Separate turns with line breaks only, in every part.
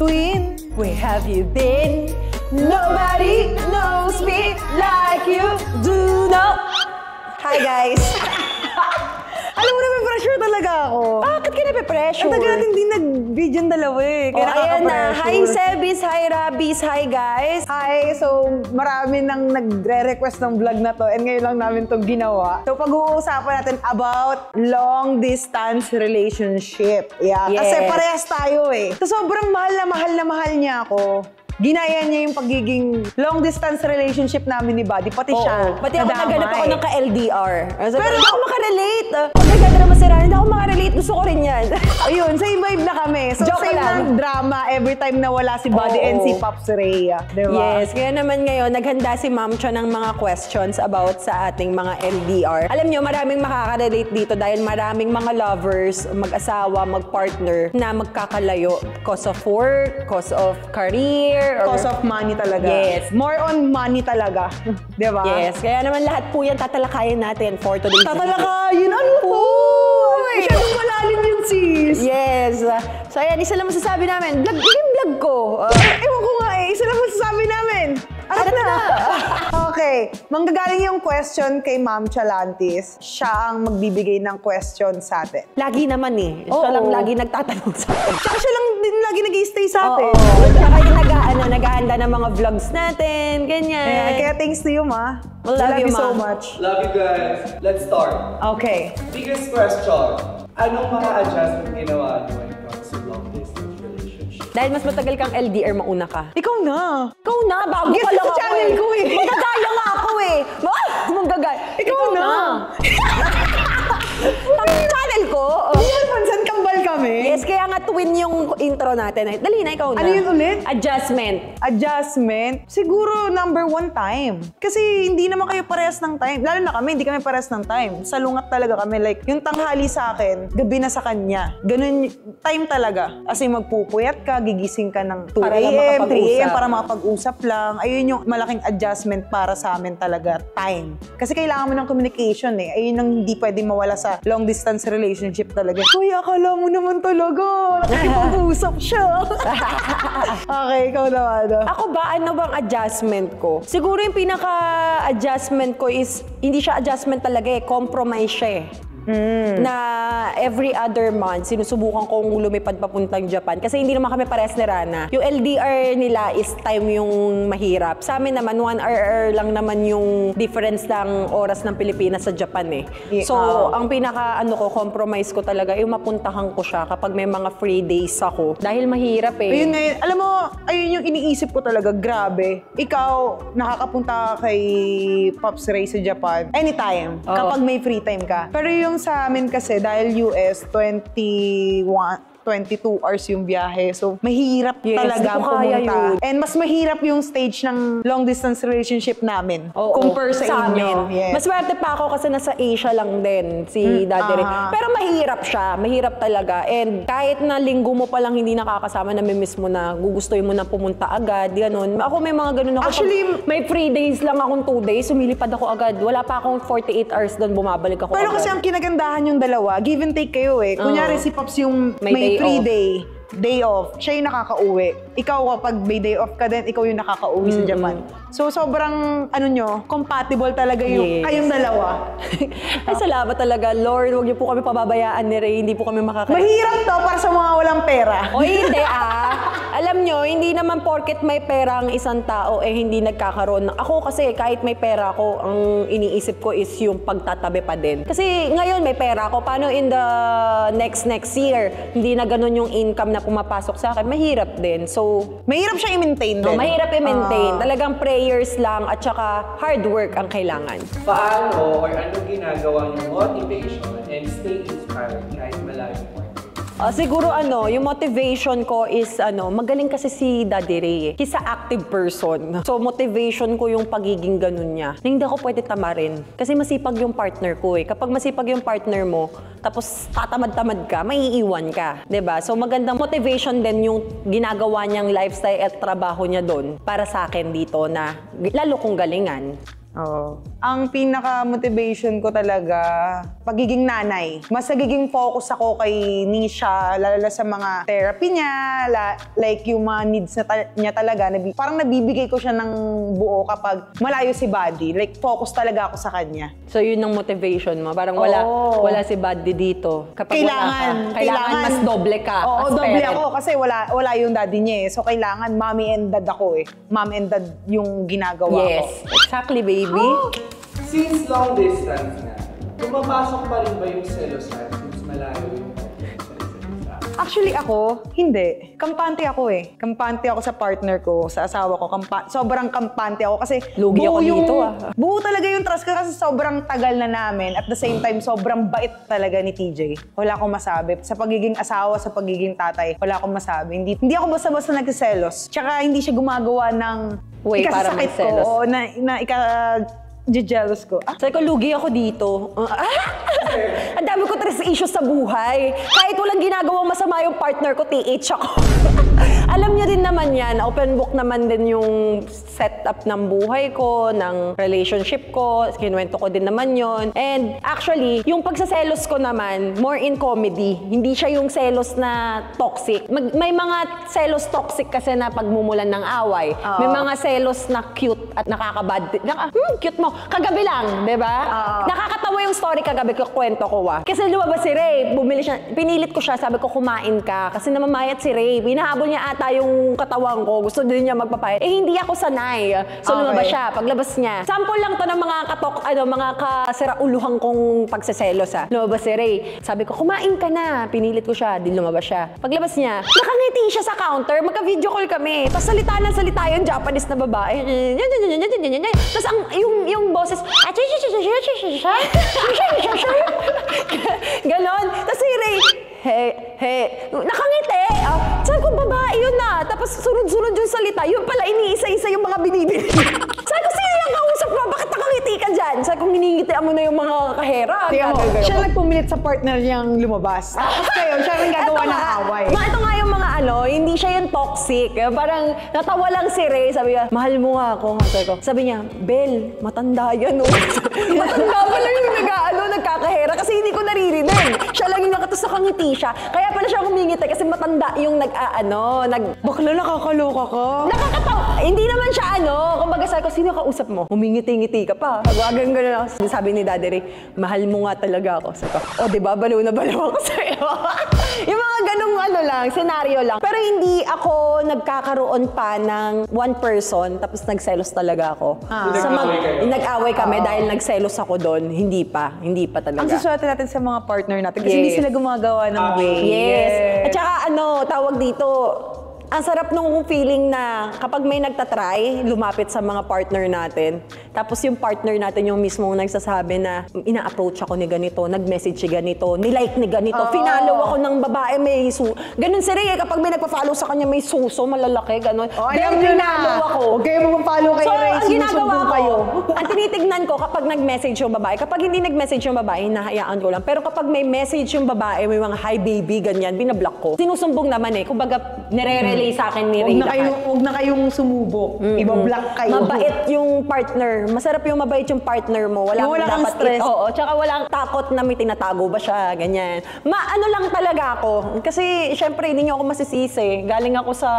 Twin, where have you been? Nobody knows me like you do. No. Hi guys. Alam mo na, may pressure talaga ako.
Bakit ka na-pressure?
Ang tagal natin din nag-video yung dalawa eh. Kaya
ayan na. Hi Sebis, hi Rabis, hi guys.
Hi, so marami nang nagre-request ng vlog na to and ngayon lang namin itong ginawa. So pag-uusapan natin about long distance relationship. Yeah,
Yes.
Kasi parehas tayo eh. So sobrang mahal na mahal niya ako. Ginaya niya yung pagiging long-distance relationship namin ni Buddy, pati siya.
Pati ako naganap ako ng ka-LDR.
Pero
hindi ako makarelate. Pag nagdadrama si Rana, hindi ako makarelate. Gusto ko rin yan.
Ayun, same vibe na kami. So
Joke
same
lang.
na drama every time na wala si Buddy and si Pops Ray. Diba?
Yes, kaya naman ngayon, naghanda si Ma'am Cho ng mga questions about sa ating mga LDR. Alam nyo, maraming makaka-relate dito dahil maraming mga lovers, mag-asawa, mag-partner na magkakalayo cause of work, cause of career, or
Cause of money talaga.
Yes.
More on money talaga. Diba?
Yes, kaya naman lahat po yan tatalakayin natin for today's video.
Tatalakayin? Ano po? Masyadong malalim yun, sis.
Yes. So ayan, isa lang masasabi namin. Yung vlog ko.
Ewan ko nga eh. Isa lang masasabi namin. Arap na. Okay. Manggagaling yung question kay Ma'am Chalantis. Siya ang magbibigay ng question sa atin.
Lagi naman eh. Siya lang lagi nagtatanong sa atin.
Tsaka siya lang din lagi nag-i-stay sa atin.
Tsaka yung naghahanda ng mga vlogs natin, ganyan.
Kaya thanks to you, Ma.
Well, love you,
so
Ma.
much.
Love you guys. Let's start.
Okay.
Biggest question. Anong mga adjustment ginawa niyo when it comes to long distance relationship?
Dahil mas matagal kang LDR, mauna ka.
Ikaw na.
Ikaw na, bago
Guest
pa lang
sa
ako
channel ko eh.
Magagaya nga ako eh. Manggagaya.
Ikaw na.
Ang channel ko.
Pansan kambal kami.
Yes, kaya nga twin yung intro natin. Dali na, ikaw na.
Ano yun ulit?
Adjustment.
Adjustment? Siguro number one, time. Kasi hindi naman kayo parehas ng time. Lalo na kami, hindi kami parehas ng time. Salungat talaga kami. Like, yung tanghali sa akin, gabi na sa kanya. Ganun, time talaga. Kasi magpupuyat ka, gigising ka ng 2
Para lang
a.m., 3
makapag-usap.
a.m. para makapag-usap lang. Ayun yung malaking adjustment para sa amin talaga, time. Kasi kailangan mo ng communication eh. Ayun ang hindi pwedeng mawala sa long distance relationship talaga. Uy, akala mo naman talaga. Nakikipag-usap siya. Okay, ikaw naman.
Ako ba, ano bang adjustment ko? Siguro yung pinaka-adjustment ko is, hindi siya adjustment talaga eh, compromise siya eh. Na every other month, sinusubukan kong lumipad papuntang Japan. Kasi hindi naman kami parehas ni Rana. Yung LDR nila is time yung mahirap. Sa amin naman, 1 hour lang naman yung difference ng oras ng Pilipinas sa Japan eh.
Yeah.
So, ang compromise ko talaga, yung mapuntahan ko siya kapag may mga free days ako. Dahil mahirap eh.
Ayun ngayon, alam mo, ayun yung iniisip ko talaga, grabe. Ikaw, nakakapunta kay Pops Ray sa Japan anytime, kapag may free time ka. Pero yung sa amin kasi, dahil US, 22 hours yung biyahe. So, mahirap talaga
di ko kaya
pumunta.
yun.
And mas mahirap yung stage ng long distance relationship namin compare sa inyo.
amin.
Yes.
Mas swerte pa ako kasi nasa Asia lang din si Daddy Ray. Pero mahirap siya. Mahirap talaga. And kahit na linggo mo pa lang hindi nakakasama, namimiss mo na, gugustuhin mo na pumunta agad, ganun. Ako may mga ganun ako.
Actually,
pag may 3 days lang akong 2 days, sumilipad ako agad. Wala pa akong 48 hours doon, bumabalik ako
pero
agad.
kasi ang kinagandahan yung dalawa, give and take kayo eh. Kunyari si Pops yung may free day off, siya yung nakaka-uwi. Ikaw kapag may day off ka din, ikaw yung nakaka-uwi sa Japan. So sobrang compatible talaga yung kayong dalawa.
Ay, salamat talaga. Lord, huwag niyo po kami pababayaan ni Ray. Hindi po kami
Mahirap to para sa mga walang pera.
O hindi Alam nyo, hindi naman porket may pera ang isang tao hindi nagkakaroon. Ako kasi kahit may pera ako, ang iniisip ko is yung pagtatabi pa din. Kasi ngayon may pera ako, paano in the next year, hindi na ganun yung income na pumapasok sa akin, mahirap din. So,
Mahirap siya i-maintain din.
mahirap i-maintain. Talagang prayers lang at saka hard work ang kailangan.
Paano or anong ginagawa niyo motivation and stay inspired kahit malayo mo?
Siguro yung motivation ko is magaling kasi si Daddy Ray eh. He's a active person. So motivation ko yung pagiging ganun niya. Na hindi ako pwede tamarin. Kasi masipag yung partner ko eh. Kapag masipag yung partner mo, tapos tatamad-tamad ka, maiiwan ka. 'Di ba? So magandang motivation din yung ginagawa niyang lifestyle at trabaho niya doon para sa akin dito na lalo kong galingan.
Oo. Ang pinaka-motivation ko talaga, pagiging nanay. Mas nagiging focus ako kay Nisha, lalo sa mga therapy niya, like yung mga needs niya talaga. Parang nabibigay ko siya ng buo kapag malayo si Buddy. Like, focus talaga ako sa kanya.
So yun ang motivation mo. Parang wala si Buddy dito. Kapag kailangan mas doble ka.
Oo,
as
doble
parent.
ako kasi wala yung daddy niya eh. So, kailangan mommy and dad ako eh. Mom and dad yung ginagawa ko.
Yes, exactly, baby.
Since long distance na, pumapasok pa rin ba yung selosan since malayo yung
Actually ako, hindi. Kampante ako eh. Kampante ako sa partner ko, sa asawa ko. Sobrang kampante ako kasi
Lugi ako dito
buo talaga yung trust ko kasi sobrang tagal na namin. At the same time, sobrang bait talaga ni TJ. Wala akong masabi. Sa pagiging asawa, sa pagiging tatay, wala akong masabi. Hindi ako basta-basta nagsiselos. Tsaka hindi siya gumagawa ng
Way para
ikasasakit ko.
magselos.
O jealous ko.
Sabi ko, lugi ako dito. Ang dami ko tres issues sa buhay. Kahit walang ginagawang masama yung partner ko, TH ako. Alam niyo din naman yan, open book naman din yung setup ng buhay ko, ng relationship ko, kinuwento ko din naman yon. And actually, yung pagsaselos ko naman, more in comedy. Hindi siya yung selos na toxic. May mga selos toxic kasi na pagmumulan ng away. May mga selos na cute at nakakabad. Cute mo. Kagabi lang, di ba? Nakakatawa yung story kagabi, kwento ko Kasi lumabas si Ray, bumili siya, pinilit ko siya, sabi ko kumain ka. Kasi namamayat si Ray, binahabol niya ata yung katawan ko, gusto din niya magpapayat. Hindi ako sanay. So lumabas siya, paglabas niya. Sample lang to ng mga mga kasirauluhan kong pagseselos Lumabas si Ray, sabi ko kumain ka na, pinilit ko siya, di lumabas siya. Paglabas niya, nakangiti siya sa counter, magka-video call kami. Tapos salita yung Japanese na babae. Tapos yung boses, ganon. Tapos si Ray, nakangiti. Sabi ko, babae yun na. Tapos sunod-sunod yung salita. Yun pala, iniisa-isa yung mga binibili. Sabi ko, sino yung kausap mo? Bakit nakangiti ka dyan? Sabi ko, hiningitian mo na yung mga kahera.
Siya nagpumilit sa partner niyang lumabas. Tapos kayo, siya rin gagawa ng away.
Ito nga yung mga hindi siya yung toxic. Parang natawa lang si Ray. Sabi niya, mahal mo nga ako. Sabi niya, Bel, matanda yan. Matanda pala yung nagkakahera kasi hindi ko naririnig. Siya lang yung nakatos nakangiti siya. Kaya pala siya humingiti kasi matanda yung
Bakla, nakakaloka ka.
Nakakatawa. Hindi naman siya kumbaga sabi ko, sino kausap mo? Humingiti-ngiti ka pa. Gano'n. Sabi ni Daddy Ray, mahal mo nga talaga ako. Sabi ko, diba, baliw na baliw ako sa'yo. Yung mga ganung senaryo lang. Pero hindi ako nagkakaroon pa ng one person, tapos nagselos talaga ako. Nag-away kami dahil nagselos ako doon. Hindi pa talaga.
Ang suswerte natin sa mga partner natin kasi hindi sila gumagawa ng way.
Yes. At saka tawag dito, ang sarap nung feeling na kapag may nagtatry, lumapit sa mga partner natin, tapos yung partner natin yung mismong nagsasabi na ina-approach ako ni ganito, nag-message si ganito, nilike ni ganito, finalo ako ng babae, may ganun si Ray, kapag may nagpa-follow sa kanya, may suso, malalaki, ganun.
Alam nyo na!
Ako.
Huwag kayo mag-follow kay Ray,
ang ginagawa ko,
kayo.
ang tinitignan ko kapag nag-message yung babae, kapag hindi nag-message yung babae, hinahayaan ko lang. Pero kapag may message yung babae, may mga hi baby, ganyan, binablock ko. Sinusumbong naman kumbaga, nire-relay sa akin ni Ray lahat.
Huwag na kayong sumubok. Iba-block kayo.
Mabait yung partner. Masarap yung mabait yung partner mo. Wala
kang stress.
Tsaka walang takot na may tinatago ba siya, ganyan. Lang talaga ako. Kasi, syempre, hindi niyo ako masisisi. Galing ako sa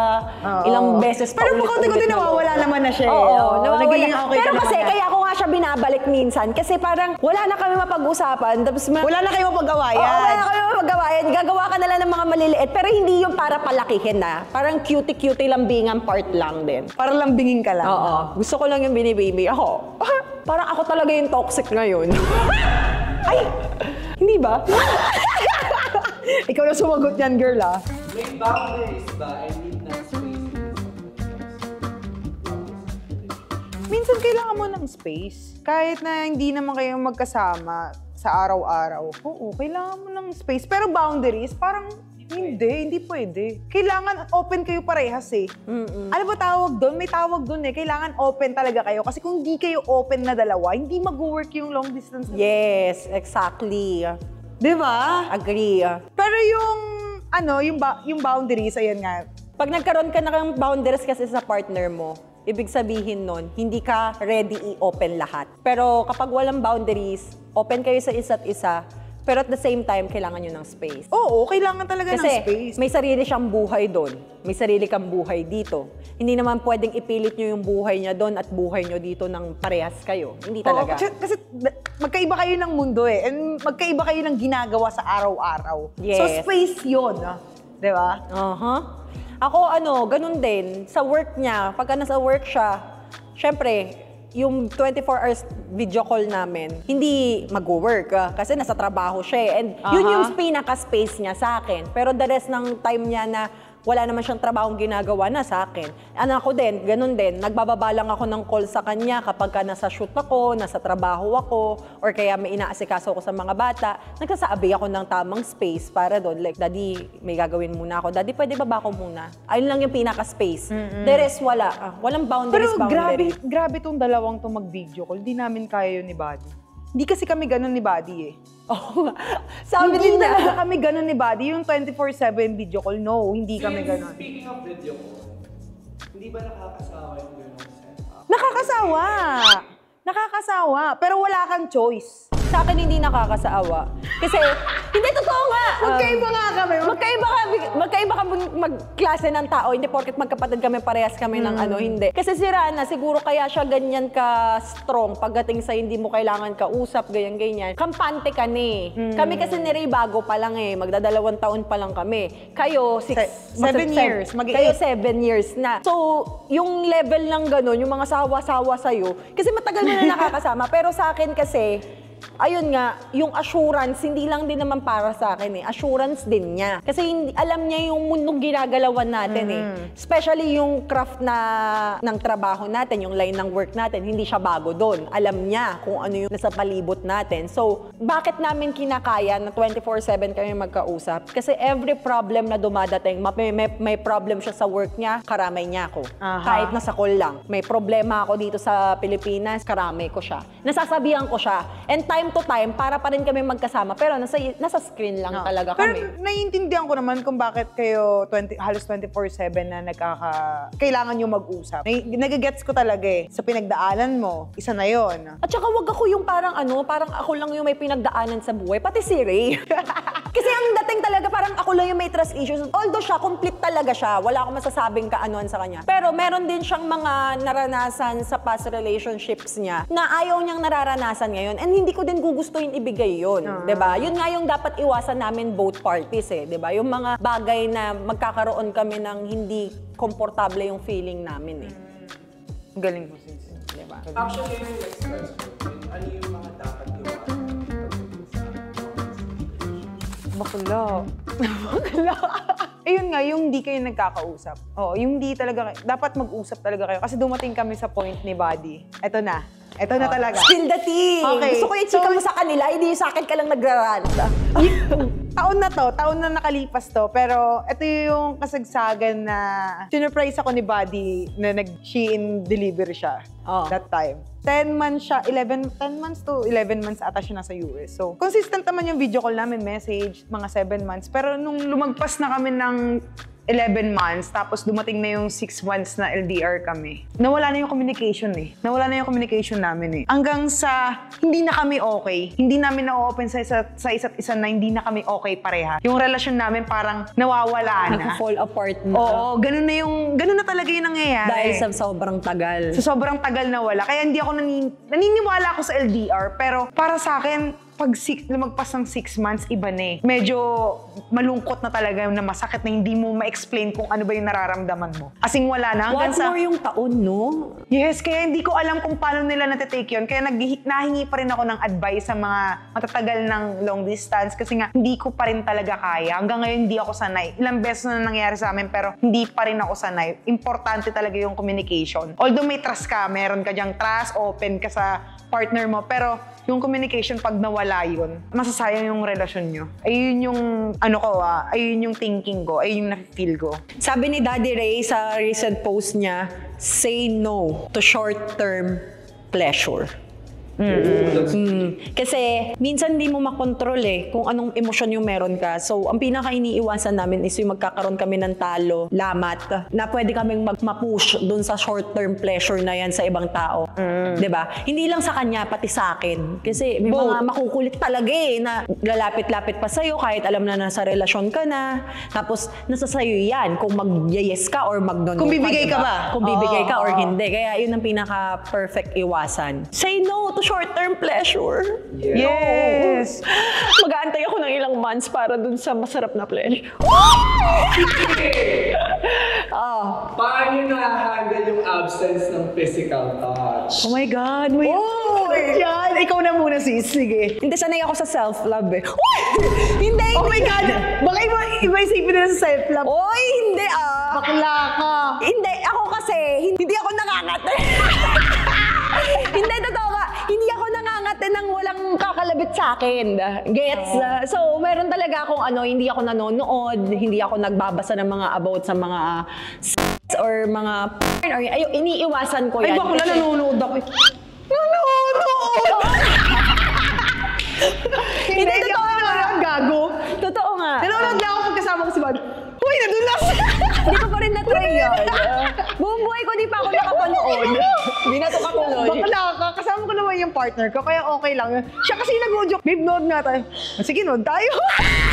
ilang beses pa.
Pero pakunti-kunti nawawala naman na siya.
Nawawala.
Okay
Pero kasi, kaya ako nga siya binabalik minsan. Kasi parang, wala na kami mapag-usapan. Tapos,
wala na kayo mapag-awayan.
wala na kayo mapag-awayan. Gagawa ka na lang ng mga maliliit. Pero hindi yung para palakihin Parang cutie-cutie lambingan part lang din.
Para lambingin ka lang.
Oo. Gusto ko lang yung binibaby. Ako, parang ako talaga yung toxic ngayon. Ay! Hindi ba?
Ikaw na sumagot yan, girl,
May boundaries ba and need ng space?
Minsan kailangan mo ng space. Kahit na hindi naman kayo magkasama sa araw-araw. Oo, kailangan mo ng space. Pero boundaries, parang hindi pwede. Kailangan open kayo parehas Ano ba tawag doon? May tawag doon Kailangan open talaga kayo. Kasi kung hindi kayo open na dalawa, hindi mag-work yung long distance.
Yes, exactly.
Diba?
Agree.
Pero yung boundaries, ayan nga.
Pag nagkaroon ka na ng boundaries kasi sa partner mo, ibig sabihin nun, hindi ka ready i-open lahat. Pero kapag walang boundaries, open kayo sa isa't isa, pero at the same time, kailangan nyo ng space.
Oo, kailangan talaga ng
Kasi
space.
may sarili siyang buhay doon. May sarili kang buhay dito. Hindi naman pwedeng ipilit nyo yung buhay niya doon at buhay nyo dito ng parehas kayo. Hindi talaga.
Oo, kasi magkaiba kayo ng mundo eh. And magkaiba kayo ng ginagawa sa araw-araw.
Yes.
So space yun. Di ba?
Ako ganun din. Sa work niya, pagka nasa work siya, syempre, yung 24 hours video call namin, hindi mag-work kasi nasa trabaho siya eh. And yun yung pinaka-space niya sa akin. Pero the rest ng time niya na wala naman siyang trabahong ginagawa na sa akin. Ako din, ganun din. Nagbababa lang ako ng call sa kanya kapag ka nasa shoot ako, nasa trabaho ako, or kaya may inaasikaso ako sa mga bata. Nagsasabi ako ng tamang space para doon. Like, Daddy, may gagawin muna ako. Daddy, pwede ba ako muna? Ayun lang yung pinaka-space. The rest, wala. Walang boundaries,
Pero
boundary.
tong dalawang to mag-video call. Di namin kaya yun ni Buddy. Hindi kasi kami ganun ni Buddy eh.
Oo nga. Sabi
Hindi
din niya.
talaga kami ganun ni Buddy. Yung 24/7 video call, no. Hindi kami ganun.
Speaking of video call, hindi ba nakakasawa yung ganung setup?
Nakakasawa. Nakakasawa. Pero wala kang choice.
Sa akin, hindi nakakasaawa. Kasi, hindi totoo nga.
Magkaiba nga kami.
Magkaiba kami magklase ng tao. Hindi porket magkapatid kami, parehas kami ng hindi. Kasi si Rana, siguro kaya siya ganyan ka-strong pagdating sa hindi mo kailangan kausap, ganyan-ganyan. Kampante ka ni. Kami kasi ni Ray bago pa lang eh. Magdadalawang taon pa lang kami. Kayo,
7 years.
Kayo 7 years na. So, yung level ng gano'n, yung mga sawa-sawa sa'yo, kasi matagal mo na nakakasama. Pero sa akin kasi, ayun nga, yung assurance, hindi lang din naman para sa akin eh. Assurance din niya. Kasi alam niya yung mundong ginagalawan natin eh. Especially yung craft ng trabaho natin, yung line ng work natin, hindi siya bago doon. Alam niya kung ano yung nasa palibot natin. So, bakit namin kinakaya na 24/7 kami magkausap? Kasi every problem na dumadating, may problem siya sa work niya, karamay niya ako. Kahit nasa call lang. May problema ako dito sa Pilipinas, karamay ko siya. Nasasabihan ko siya. And time to time, para pa rin kami magkasama. Pero nasa screen lang talaga kami.
Pero naiintindihan ko naman kung bakit kayo halos 24/7 na kailangan nyo mag-usap. Nagigets ko talaga eh. Sa pinagdaanan mo, isa na yon.
At saka wag ako yung parang ako lang yung may pinagdaanan sa buhay. Pati si Ray. Kasi ang dating talaga, parang ako lang yung may trust issues. Although siya, complete talaga siya. Wala akong masasabing kaanuan sa kanya. Pero meron din siyang mga naranasan sa past relationships niya na ayaw niyang nararanasan ngayon. And hindi ko din gugustuhin ibigay yun. 'Di ba? Yun nga yung dapat iwasan namin both parties eh. 'Di ba? Yung mga bagay na magkakaroon kami ng hindi komportable yung feeling namin eh.
Galing mo, sis.
'Di ba?
Actually, yung next question, ano yung mga dapat iwasan?
Bakla. Bakla. Ayun nga, yung hindi kayo nagkakausap. Oo, yung hindi talaga, dapat mag-usap talaga kayo. Kasi dumating kami sa point ni Buddy. Eto na talaga.
Spill the tea!
Okay.
Gusto ko i-chika mo sa kanila, hindi sa akin ka lang nagrarant.
Taon na nakalipas to, pero ito yung kasagsagan na sinurprise ako ni Buddy na nag-Shein deliver siya that time. 10 months to 11 months ata siya nasa US. So, consistent naman yung video call namin, message, mga 7 months. Pero nung lumagpas na kami ng 11 months, tapos dumating na yung 6 months na LDR kami. Nawala na yung communication eh. Nawala na yung communication namin eh. Hanggang sa hindi na kami okay. Hindi namin na-open sa isa't isa na hindi na kami okay pareha. Yung relasyon namin parang nawawala na.
Nag-fall apart na.
Oo, ganun na talaga yung nangyayari.
Dahil sa sobrang tagal.
Sa sobrang tagal na wala. Kaya hindi ako naniniwala ako sa LDR. Pero para sa akin, pag lumagpas ng 6 months, iba na eh. Medyo malungkot na talaga na masakit na hindi mo ma-explain kung ano ba yung nararamdaman mo. Asing wala na.
One more yung taon, no?
Yes, kaya hindi ko alam kung paano nila natitake yun. Kaya nahingi pa rin ako ng advice sa mga matatagal ng long distance kasi nga hindi ko pa rin talaga kaya. Hanggang ngayon hindi ako sanay. Ilang beses na nangyari sa amin pero hindi pa rin ako sanay. Importante talaga yung communication. Although may trust ka, meron ka dyang trust, open ka sa partner mo, pero yung communication pag nawala yun, masasayang yung relasyon nyo. Ayun yung ayun yung thinking ko, ayun yung na-feel ko.
Sabi ni Daddy Ray sa recent post niya, say no to short-term pleasure. Kasi minsan hindi mo makontrol kung anong emosyon yung meron ka. So, ang pinaka-iniiwasan namin is yung magkakaroon kami ng talo, lamat, na pwede kaming ma-push dun sa short-term pleasure na yan sa ibang tao. 'Di ba? Hindi lang sa kanya, pati sa akin. Kasi may mga makukulit talaga na lalapit-lapit pa sa'yo kahit alam na nasa relasyon ka na. Tapos, nasa sa'yo yan kung mag-yes ka or mag-no.
Kung bibigay ka ba?
Kung bibigay ka or hindi. Kaya yun ang pinaka-perfect iwasan. Say no to short-term pleasure.
Yes!
Mag-aantay ako ng ilang months para dun sa masarap na pleasure.
Paano na-handle yung absence ng physical touch?
Oh my God! Yan! Ikaw na muna, sis. Sige.
Hindi, sanay ako sa self-love Hindi,
Oh my God! Baka iba isipin nila sa self-love.
Oy, hindi
Bakla ka!
Hindi, ako kasi, hindi ako nangangate. Hindi, totoo ba? Hindi ako nangangate ng walang kakalabit sa akin. Gets? So, meron talaga akong hindi ako nanonood, hindi ako nagbabasa ng mga about sa mga or mga or iniiwasan ko yan.
Ay, bakla, nanonood ako. Nanonood! Hindi, totoo nga. Gago.
Totoo nga.
Nanonood lang ako pagkasama ko si Bad. Uy, nandun lang siya!
Hindi ko pa rin na-try yun. Buong buhay ko, di pa ako nakapanood. Binato ka tuloy.
Bakla ka. Kasama ko naman yung partner ko, kaya okay lang yun. Siya kasi nag-joke, babe, nood nga tayo. Sige, nood tayo.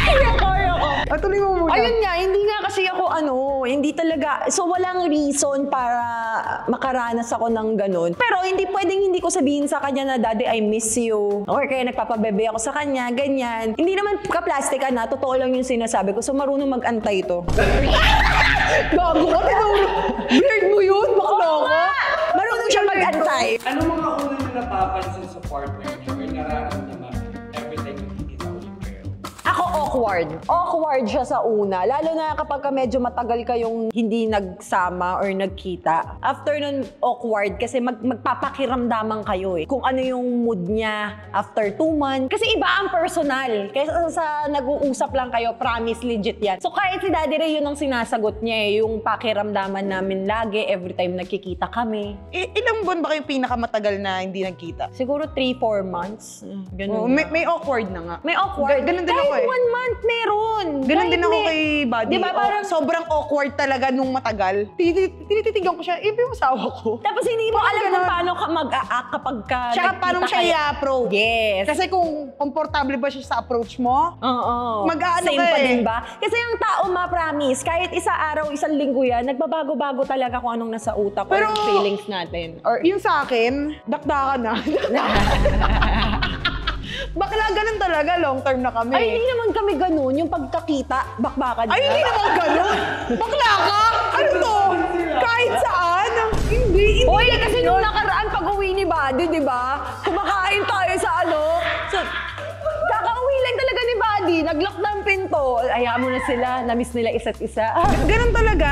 Kaya ko. Tuloy mo muna.
Ayun nga, hindi nga kasi ako hindi talaga, so walang reason para makaranas ako ng ganun. Pero hindi pwedeng hindi ko sabihin sa kanya na, Daddy, I miss you. Or kaya nagpapabebe ako sa kanya, ganyan. Hindi naman ka-plastic totoo lang yung sinasabi ko. So marunong mag-antay to.
Gago ka, tinuro. Weird mo yun, bakla ka.
Marunong siya mag-antay.
Ano mga una na napapansin sa partner niyo or nararamdaman every time nakikita ko yung girl?
Ako awkward. Awkward siya sa una. Lalo na kapag medyo matagal kayong hindi nagsama or nagkita. After nun, awkward kasi magpapakiramdaman kayo Kung ano yung mood niya after 2 months. Kasi iba ang personal. Kaysa sa nag-uusap lang kayo, promise, legit yan. So kahit si Daddy Ray, yun ang sinasagot niya yung pakiramdaman namin lagi, every time nagkikita kami.
Ilang buwan ba kayong pinakamatagal na hindi nagkita?
Siguro 3-4 months. Ganun.
May awkward na nga.
May awkward.
Ganun din ako
Kahit 1 month meron.
Ganun
Kahit
din ako
may-
kay Buddy.
Diba, parang-
sobrang awkward talaga nung matagal. Tinititigan ko siya, iba yung asawa ko.
Tapos hindi mo alam kung paano ka mag-a-act kapag ka
Tsaka
nagkita
paano siya
kayo.
i-approach.
Yes.
Kasi kung komportable ba siya sa approach mo,
Oo.
Mag-aano
Same
ka
pa
eh.
din ba? Kasi yung tao, ma-promise, kahit isa araw, isang linggo yan, nagbabago-bago talaga kung anong nasa utak or
Pero-
yung feelings natin. Or,
yung sa akin, dakdakan na. Bakla, ganun talaga, long term na kami.
ay, hindi naman kami ganun. Yung pagkakita, bakbakan
Ay, hindi naman ganun. Bakla ka? Ano to? Kahit saan? Hindi.
Oy, kasi nung nakaraan pag-uwi ni Buddy, di ba? Kumakain tayo sa sa kakauwi lang talaga ni Buddy. Nag-lock ng pinto. Hayaan mo na sila. Na-miss nila isa't isa.
Ganun talaga.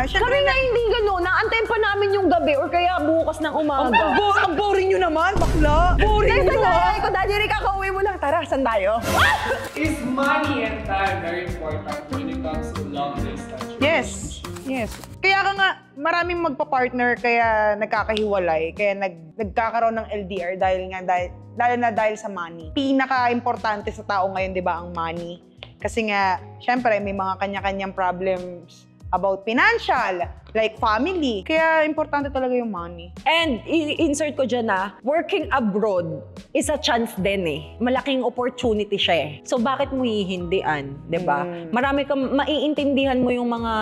Kami nga hindi gano'n. Naantayin pa namin yung gabi or kaya bukas ng umaga.
Ang boring nyo naman, bakla. Boring
Kaya
mo,
sandali ko, Daddy Rick, kakauwi mo lang. Tara, saan tayo?
Is money and time very important when it comes to long distance
Yes. Yes. Kaya ka nga, maraming magpa-partner kaya nagkakahiwalay, kaya nagkakaroon ng LDR lalo na dahil sa money. Pinaka-importante sa tao ngayon, di ba, ang money. Kasi nga, syempre, may mga kanya-kanyang problems about financial, like family. Kaya importante talaga yung money.
And insert ko dyan working abroad is a chance din Malaking opportunity siya So bakit mo hihindian, 'di ba? Marami kang maiintindihan mo yung mga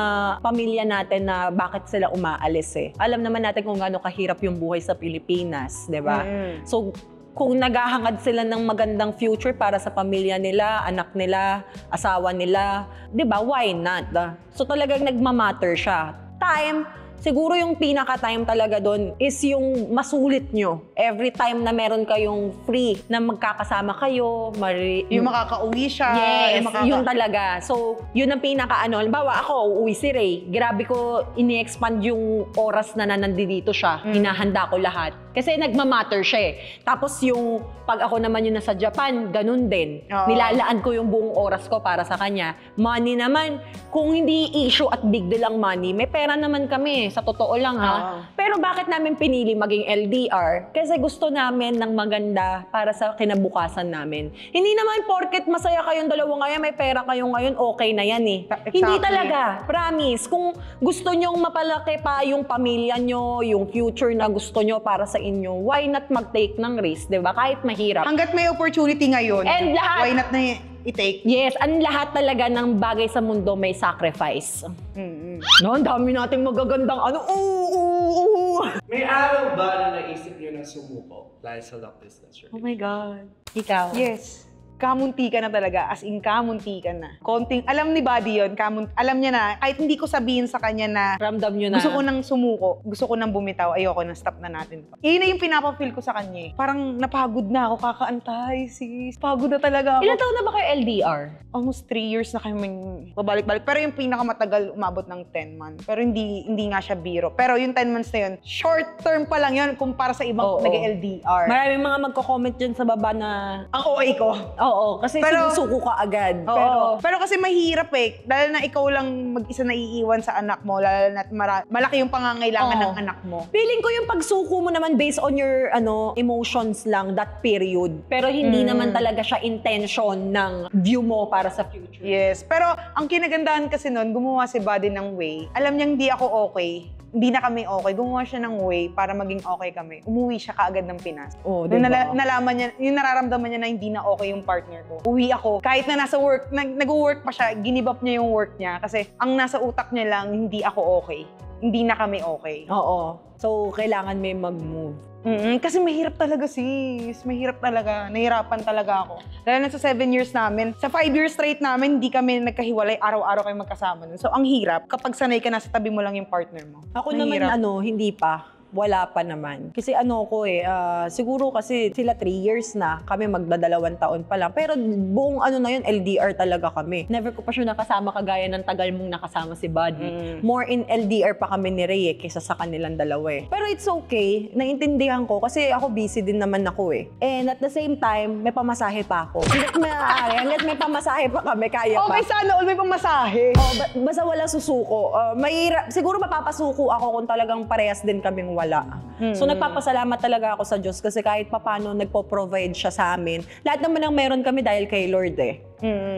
pamilya natin na bakit sila umaalis Alam naman natin kung gaano kahirap yung buhay sa Pilipinas, 'di ba? So kung naghahangad sila ng magandang future para sa pamilya nila, anak nila, asawa nila, 'di ba? Why not? So talagang nagmamatter siya. Time, siguro yung pinaka-time talaga doon is yung masulit nyo. Every time na meron kayong free, na magkakasama kayo,
Yung makakauwi siya.
Yes,
yung
yun talaga. So, yun ang pinaka-ano. Halimbawa, ako, uuwi si Ray. Grabe ko ini-expand yung oras na nandito siya. Hinahanda ko lahat. Kasi nagmamatter siya eh. Tapos yung pag ako naman yung nasa Japan, ganun din.
Oo.
Nilalaan ko yung buong oras ko para sa kanya. Money naman, kung hindi issue at big deal ang money, may pera naman kami, sa totoo lang ha.
Oo.
Pero bakit namin pinili maging LDR? Kasi gusto namin ng maganda para sa kinabukasan namin. Hindi naman porket masaya kayong dalawa ngayon, may pera kayo ngayon, okay na yan eh.
Exactly.
Hindi talaga, promise. Kung gusto nyong mapalaki pa yung pamilya nyo, yung future na gusto nyo para sa inyo, why not mag-take ng risk, di ba? Kahit mahirap.
Hanggat may opportunity ngayon,
And lahat-
why not na i-take?
Yes, ang lahat talaga ng bagay sa mundo may sacrifice. No, ang dami nating magagandang ano.
May araw ba na naisip niyo na sumuko dahil sa long distance
Oh
relationship?
my God. Ikaw?
Yes. Kamunti ka na talaga, as in kamunti ka na. Konting, alam ni Buddy yun, alam niya na, kahit hindi ko sabihin sa kanya na
Ramdam nyo na.
gusto ko nang sumuko, gusto ko nang bumitaw, ayoko na, stop na natin to. Yun na yung pinapafeel ko sa kanya eh. Parang napagod na ako, kakaantay sis. Pagod na talaga ako.
Ilan taon na ba kayo LDR?
Almost 3 years na kaming babalik-balik. Pero yung pinakamatagal, umabot ng 10 months. Pero hindi nga siya biro. Pero yung 10 months na yun, short term pa lang yun kumpara sa ibang
Oo.
nag-LDR.
Maraming mga magko-comment dyan sa baba na,
Ang OA ko.
oo, kasi
Pero-
sinusuko ka agad.
Oo. Pero kasi mahirap eh. Dahil na ikaw lang mag-isa na iiwan sa anak mo, lalo na malaki yung pangangailangan
Oo.
ng anak mo.
Feeling ko yung pagsuko mo naman based on your emotions lang, that period. Pero hindi naman talaga siya intention ng view mo para sa future.
Yes. Pero ang kinagandahan kasi nun, gumawa si Buddy ng way. Alam niyang hindi ako okay. Hindi na kami okay. Gumawa siya ng way para maging okay kami. Umuwi siya kaagad ng Pinas.
Oh,
Nung
diba?
nalaman niya, yung nararamdaman niya na hindi na okay yung partner ko. Uwi ako. Kahit na nasa work, nag-work pa siya, ginibap niya yung work niya. Kasi ang nasa utak niya lang, hindi ako okay. Hindi na kami okay.
Oo. So, kailangan may mag-move.
Kasi mahirap talaga sis. Mahirap talaga. Nahirapan talaga ako. Dahil na sa 7 years namin, sa 5 years straight namin, hindi kami nagkahiwalay. Araw-araw kayo magkasama nun. So, ang hirap kapag sanay ka na sa tabi mo lang yung partner mo.
Ako
Mahirap.
naman, hindi pa. Wala pa naman. Kasi siguro kasi sila 3 years na, kami magdadalawang taon pa lang. Pero buong na yun, LDR talaga kami. Never ko pa siya nakasama kagaya ng tagal mong nakasama si Buddy. More in LDR pa kami ni Ray kaysa sa kanilang dalawa eh. Pero it's okay, naiintindihan ko kasi ako busy din naman ako eh. And at the same time, may pamasahe pa ako. Hanggat may pamasahe pa kami, kaya pa.
Okay, sana all may pamasahe.
Oh, basta wala susuko. Siguro mapapasuko ako kung talagang parehas din kaming wala. So nagpapasalamat talaga ako sa Diyos kasi kahit papano nagpo-provide siya sa amin. Lahat naman ang meron kami dahil kay Lord eh.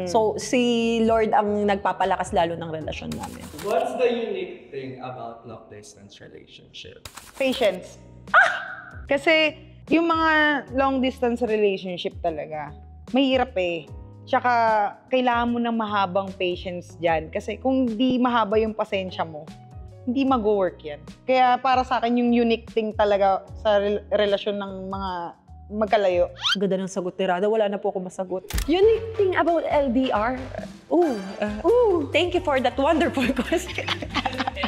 So si Lord ang nagpapalakas lalo ng relasyon namin.
What's the unique thing about long distance relationship?
Patience. Kasi yung mga long distance relationship talaga, mahirap eh. Tsaka kailangan mo ng mahabang patience dyan. Kasi kung di mahaba yung pasensya mo, hindi mag-work yan. Kaya para sa akin yung unique thing talaga sa relasyon ng mga magkalayo.
Ganda ng sagot ni Rada. Wala na po ako masagot. Unique thing about LDR? Thank you for that wonderful question.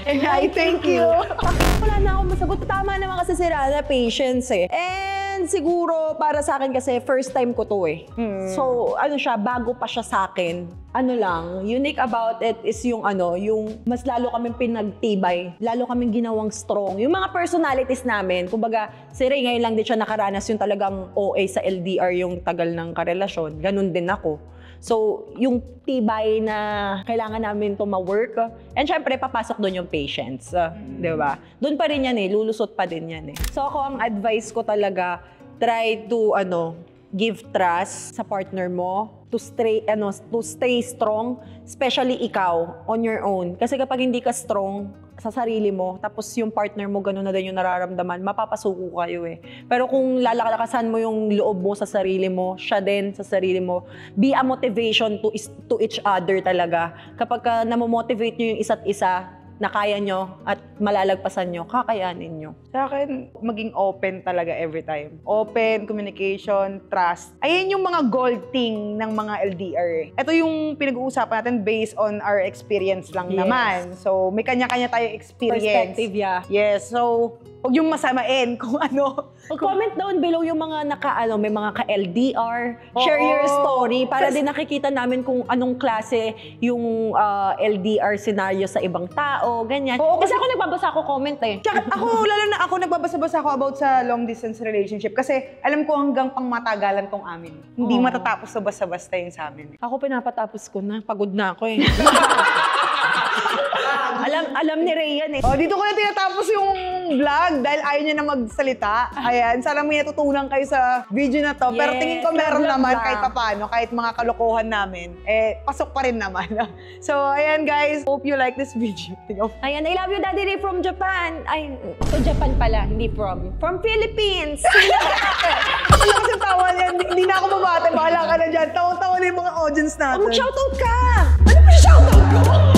And I thank you.
Wala na akong masagot. Tama naman kasi si Rada, patience eh. And siguro para sa akin kasi first time ko to eh. So bago pa siya sa akin. Unique about it is yung mas lalo kaming pinagtibay, lalo kaming ginawang strong. Yung mga personalities namin, kumbaga, si Ray ngayon lang din siya nakaranas yung talagang OA sa LDR, yung tagal ng karelasyon. Ganun din ako. So, yung tibay na kailangan namin to ma-work, and syempre, papasok doon yung patience. Di ba? Doon pa rin yan lulusot pa din yan So, ako ang advice ko talaga, try to, give trust sa partner mo, to stay strong, especially ikaw, on your own. Kasi kapag hindi ka strong sa sarili mo, tapos yung partner mo gano'n na din yung nararamdaman, mapapasuko kayo eh. Pero kung lalakasan mo yung loob mo sa sarili mo, siya din sa sarili mo, be a motivation to each other talaga. Kapag namomotivate nyo yung isa't isa, na kaya nyo at malalagpasan nyo, kakayanin nyo.
Sa akin, maging open talaga every time. Open, communication, trust. Ayan yung mga gold thing ng mga LDR. Ito yung pinag-uusapan natin based on our experience lang
Yes.
naman. So, may kanya-kanya tayo experience.
Perspective, yeah.
Yes, so Huwag yung masamain kung ano.
Comment down below yung mga may mga ka-LDR. Share your story para din nakikita namin kung anong klase yung LDR scenario sa ibang tao, ganyan.
Oo,
Kasi ako nagbabasa ako comment eh.
Tsaka lalo na ako, nagbabasa-basa ako about sa long distance relationship kasi alam ko hanggang pang matagalan tong amin. Hindi matatapos sa basta-basta yun sa amin.
Ako pinapatapos ko na. Pagod na ako eh. alam ni Rhea eh.
Oh, dito ko na tinatapos yung vlog dahil ayaw niya na magsalita. Ayan, sana may natutunan kayo sa video na to. Pero
Yes,
tingin ko meron
vlog
naman
lang.
kahit papano, kahit mga kalokohan namin, pasok pa rin naman. So, ayan guys, hope you like this video.
Ayan, I love you, Daddy Ray from Japan. Ay, so Japan pala, hindi from. From Philippines.
Ano kasi tawa niya, hindi na ako babate, bahala ka na dyan. Tawa-tawa na yung mga audience natin.
Mag-shoutout ka! Ano ba shoutout ko?